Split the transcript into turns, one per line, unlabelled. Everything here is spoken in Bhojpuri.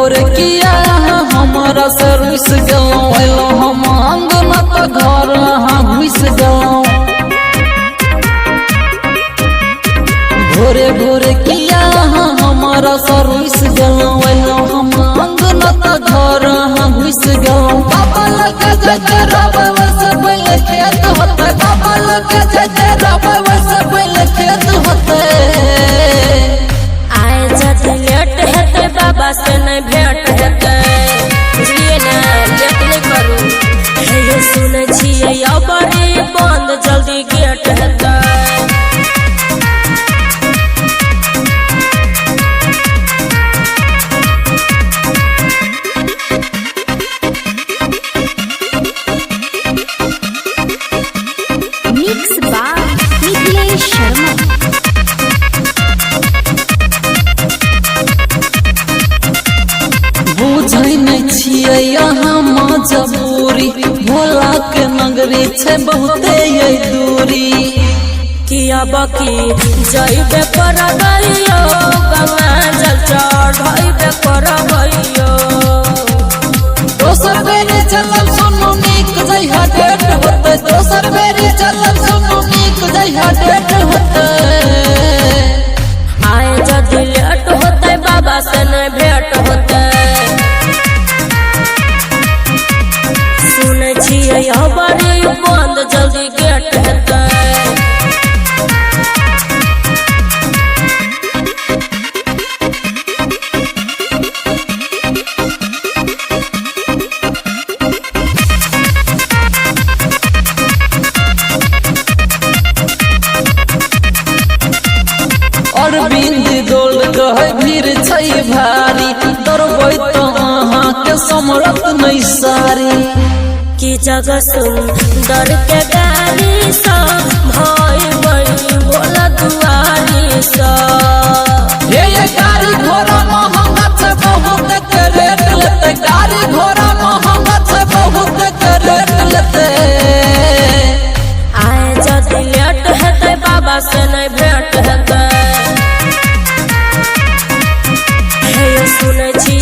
भोरे किया हमारा से रुस गलो हम अंगना तो घर घुस गलो भोरे भोरे किया हमारा से रुस गलो हम अंगना तो घर घुस गलो पापा लगा जरा बस पहले खेत होता पापा लगा जरा बस पहले खेत होता
बाबा से नहीं भेंट हेतै बुझलिए ना लेट नहीं करू हे सुनै छियै बड़ी बंद जल्दी गेट हेतै
मिक्स बाय निखिलेश शर्मा
बुझै नहीं छियै यहाँ मजबूरी भोला के नगरी छै बहुते दूरी
किया बकी जइबे करबैयो गंगा जल चढ़ैबे करबैयो
दोसर बेरी चलल सुनु नीक जइहा डेट होतै दोसर बेरी चलल सुनु नीक जइहा डेट होतै
आए जदि लेट होतै बाबा से नहीं भेंट होतै सुनै छियै बड़ी बंद जल्दी गेट हेतै
अरविंद डोल कहे भीड़ छै भारी दरबै तो अहाँ के समरत नहीं सारी
की जगह सुंदर के गाली सा भाई बड़ी बोला दुआरी सा
ये गाड़ी घोड़ा महंगा छै बहुत के रेट लेते गाड़ी घोड़ा महंगा छै बहुत के रेट लेते
आए जदि लेट हेतै बाबा से नहीं भेंट हेतै हे सुनै छी